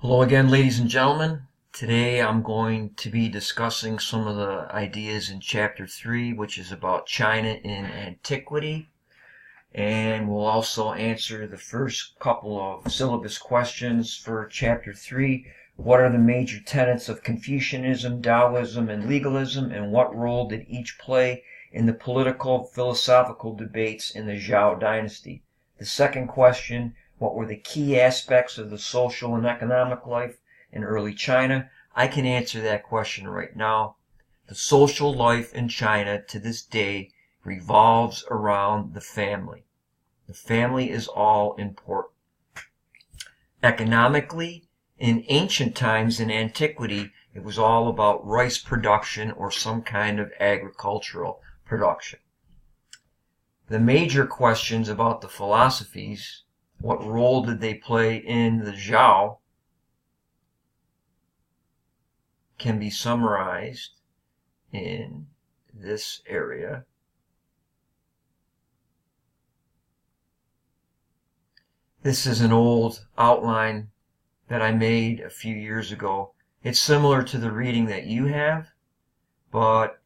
Hello again, ladies and gentlemen. Today I'm going to be discussing some of the ideas in Chapter 3, which is about China in antiquity. And we'll also answer the first couple of syllabus questions for Chapter 3. What are the major tenets of Confucianism, Taoism, and legalism, and what role did each play in the political, philosophical debates in the Zhao dynasty? The second question, what were the key aspects of the social and economic life in early China? I can answer that question right now. The social life in China to this day revolves around the family. The family is all important. Economically, in ancient times, in antiquity, it was all about rice production or some kind of agricultural production. The major questions about the philosophies, what role did they play in the Zhao, can be summarized in this area. This is an old outline that I made a few years ago. It's similar to the reading that you have, but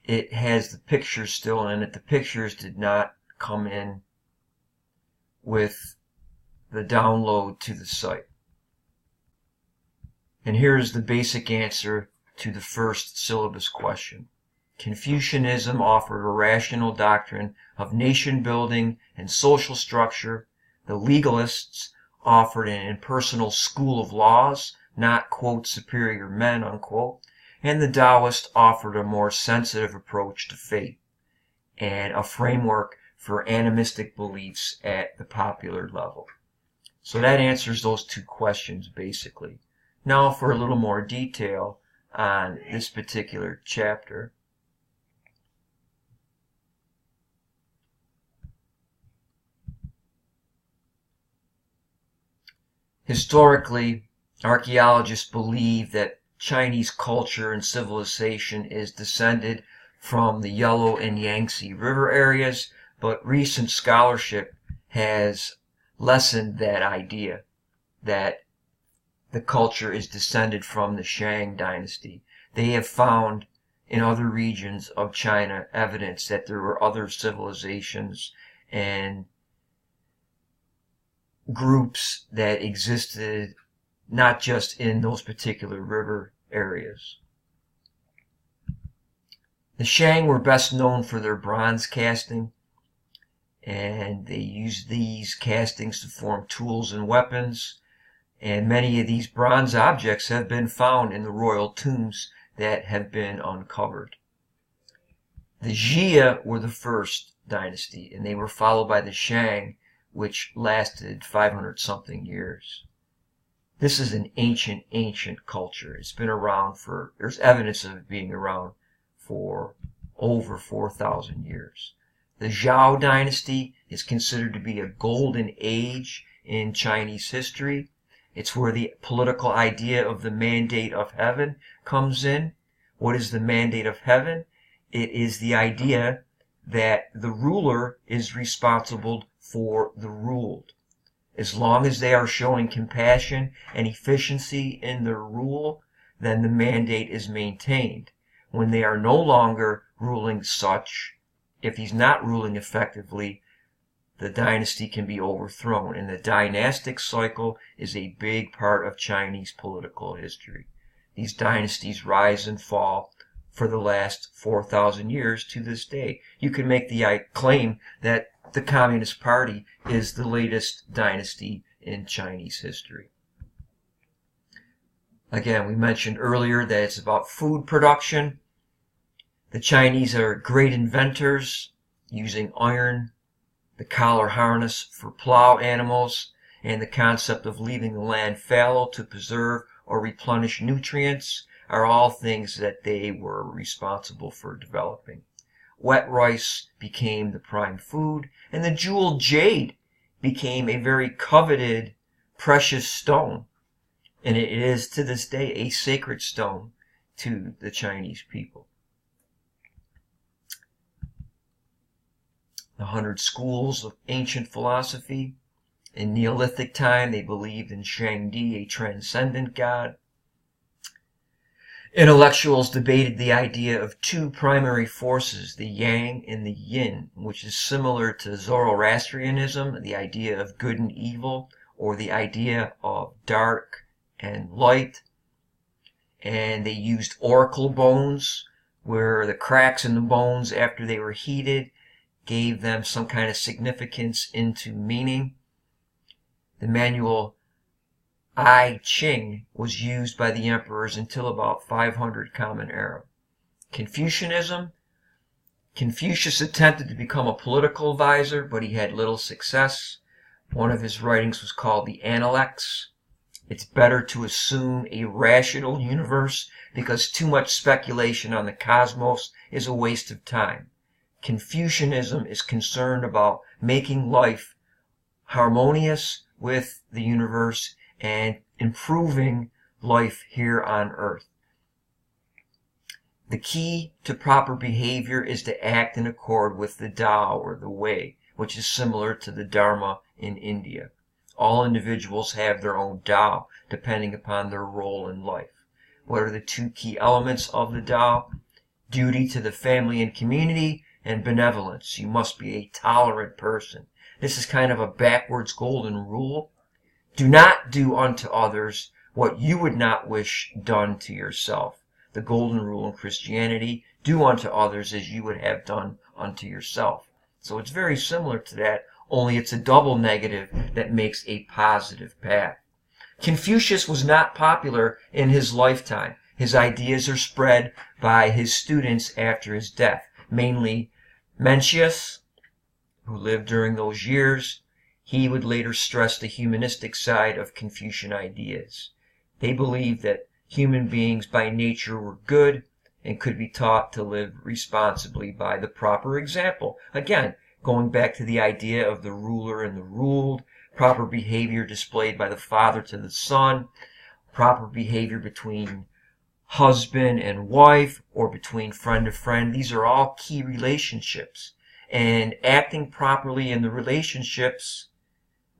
it has the pictures still in it. The pictures did not come in with the download to the site. And here's the basic answer to the first syllabus question. Confucianism offered a rational doctrine of nation building and social structure. The legalists offered an impersonal school of laws, not, quote, superior men, unquote. And the Taoists offered a more sensitive approach to fate and a framework for animistic beliefs at the popular level. So that answers those two questions, basically. Now for a little more detail on this particular chapter. Historically, archaeologists believe that Chinese culture and civilization is descended from the Yellow and Yangtze River areas, but recent scholarship has lessened that idea that the culture is descended from the Shang dynasty. They have found in other regions of China evidence that there were other civilizations and groups that existed not just in those particular river areas. The Shang were best known for their bronze casting, and they used these castings to form tools and weapons, and many of these bronze objects have been found in the royal tombs that have been uncovered. The Jia were the first dynasty, and they were followed by the Shang, which lasted 500 something years. This is an ancient culture. It's been around there's evidence of it being around for over 4,000 years. The Zhao dynasty is considered to be a golden age in Chinese history. It's where the political idea of the mandate of heaven comes in. What is the mandate of heaven? It is the idea that the ruler is responsible for the ruled. As long as they are showing compassion and efficiency in their rule, then the mandate is maintained. When they are no longer ruling such, if he's not ruling effectively, the dynasty can be overthrown. And the dynastic cycle is a big part of Chinese political history. These dynasties rise and fall for the last 4,000 years to this day. You can make the claim that the Communist Party is the latest dynasty in Chinese history. Again, we mentioned earlier that it's about food production. The Chinese are great inventors using iron, the collar harness for plow animals, and the concept of leaving the land fallow to preserve or replenish nutrients are all things that they were responsible for developing. Wet rice became the prime food, and the jeweled jade became a very coveted, precious stone. And it is to this day a sacred stone to the Chinese people. The 100 schools of ancient philosophy. In Neolithic time, they believed in Shangdi, a transcendent god. Intellectuals debated the idea of two primary forces, the yang and the yin, which is similar to Zoroastrianism, the idea of good and evil, or the idea of dark and light. And they used oracle bones, where the cracks in the bones after they were heated gave them some kind of significance into meaning. The manual I Ching was used by the emperors until about 500 Common Era. Confucianism. Confucius attempted to become a political advisor, but he had little success. One of his writings was called the Analects. It's better to assume a rational universe because too much speculation on the cosmos is a waste of time. Confucianism is concerned about making life harmonious with the universe and improving life here on earth. The key to proper behavior is to act in accord with the Tao, or the Way, which is similar to the Dharma in India. All individuals have their own Tao, depending upon their role in life. What are the two key elements of the Tao? Duty to the family and community, and benevolence. You must be a tolerant person. This is kind of a backwards golden rule. Do not do unto others what you would not wish done to yourself. The golden rule in Christianity, do unto others as you would have done unto yourself. So it's very similar to that, only it's a double negative that makes a positive path. Confucius was not popular in his lifetime. His ideas are spread by his students after his death, mainly Mencius, who lived during those years. He would later stress the humanistic side of Confucian ideas. They believed that human beings by nature were good and could be taught to live responsibly by the proper example. Again, going back to the idea of the ruler and the ruled, proper behavior displayed by the father to the son, proper behavior between husband and wife, or between friend to friend. These are all key relationships. And acting properly in the relationships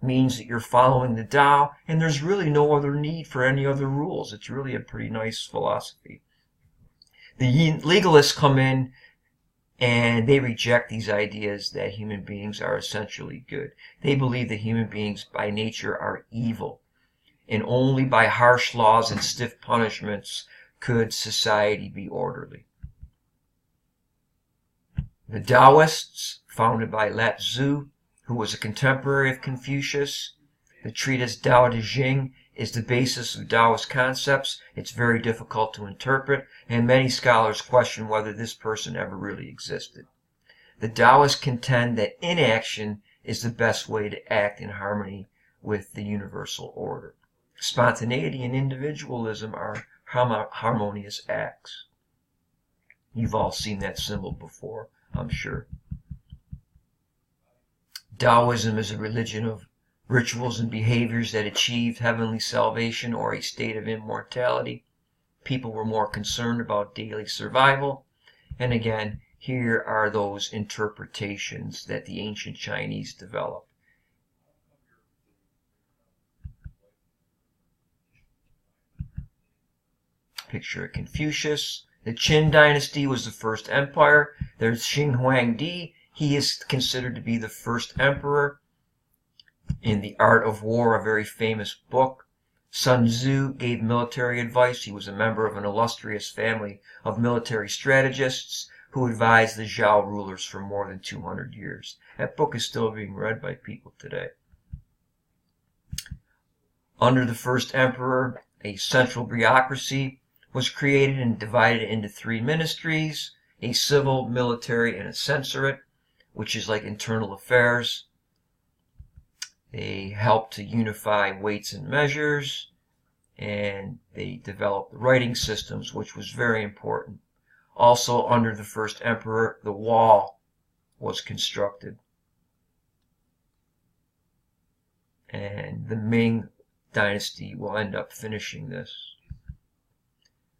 means that you're following the Tao, and there's really no other need for any other rules. It's really a pretty nice philosophy. The legalists come in and they reject these ideas that human beings are essentially good. They believe that human beings by nature are evil, and only by harsh laws and stiff punishments could society be orderly. The Taoists, founded by Lao Tzu, who was a contemporary of Confucius. The treatise Tao Te Ching is the basis of Taoist concepts. It's very difficult to interpret, and many scholars question whether this person ever really existed. The Taoists contend that inaction is the best way to act in harmony with the universal order. Spontaneity and individualism are harmonious acts. You've all seen that symbol before, I'm sure. Taoism is a religion of rituals and behaviors that achieved heavenly salvation or a state of immortality. People were more concerned about daily survival. And again, here are those interpretations that the ancient Chinese developed. Picture of Confucius. The Qin dynasty was the first empire. There's Xing Huangdi. He is considered to be the first emperor. In The Art of War, a very famous book, Sun Tzu gave military advice. He was a member of an illustrious family of military strategists who advised the Zhou rulers for more than 200 years. That book is still being read by people today. Under the first emperor, a central bureaucracy was created and divided into three ministries: a civil, military, and a censorate, which is like internal affairs. They helped to unify weights and measures, and they developed writing systems, which was very important. Also, under the first emperor, the wall was constructed. And the Ming dynasty will end up finishing this.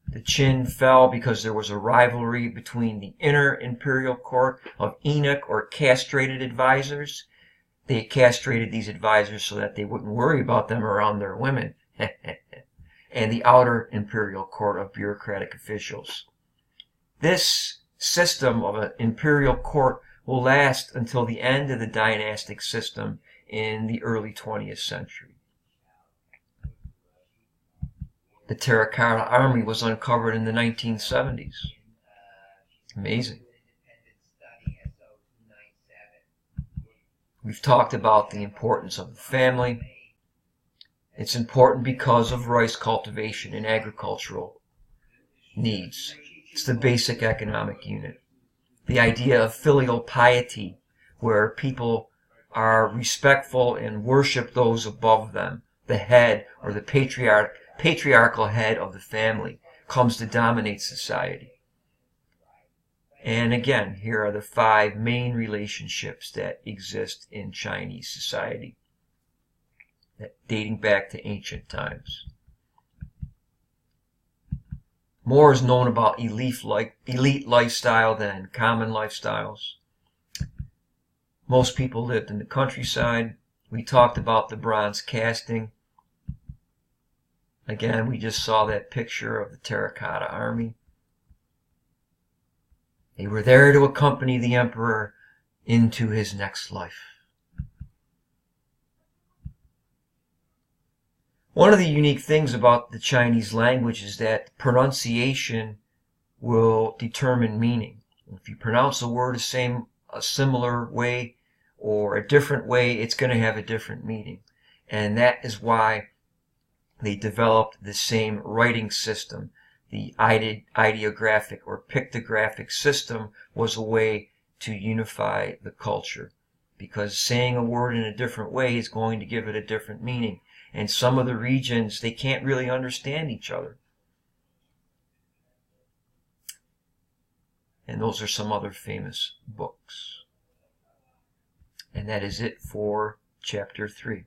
The Qin fell because there was a rivalry between the inner imperial court of eunuch or castrated advisors. They castrated these advisors so that they wouldn't worry about them around their women. And the outer imperial court of bureaucratic officials. This system of an imperial court will last until the end of the dynastic system in the early 20th century. The Terracotta Army was uncovered in the 1970s. Amazing. We've talked about the importance of the family. It's important because of rice cultivation and agricultural needs. It's the basic economic unit. The idea of filial piety, where people are respectful and worship those above them, the head or the patriarchal head of the family, comes to dominate society. And again, here are the 5 main relationships that exist in Chinese society, dating back to ancient times. More is known about elite lifestyle than common lifestyles. Most people lived in the countryside. We talked about the bronze casting. Again, we just saw that picture of the Terracotta Army. They were there to accompany the emperor into his next life. One of the unique things about the Chinese language is that pronunciation will determine meaning. If you pronounce a word a similar way or a different way, it's going to have a different meaning. And that is why they developed the same writing system. The ideographic or pictographic system was a way to unify the culture, because saying a word in a different way is going to give it a different meaning. And some of the regions, they can't really understand each other. And those are some other famous books. And that is it for chapter 3.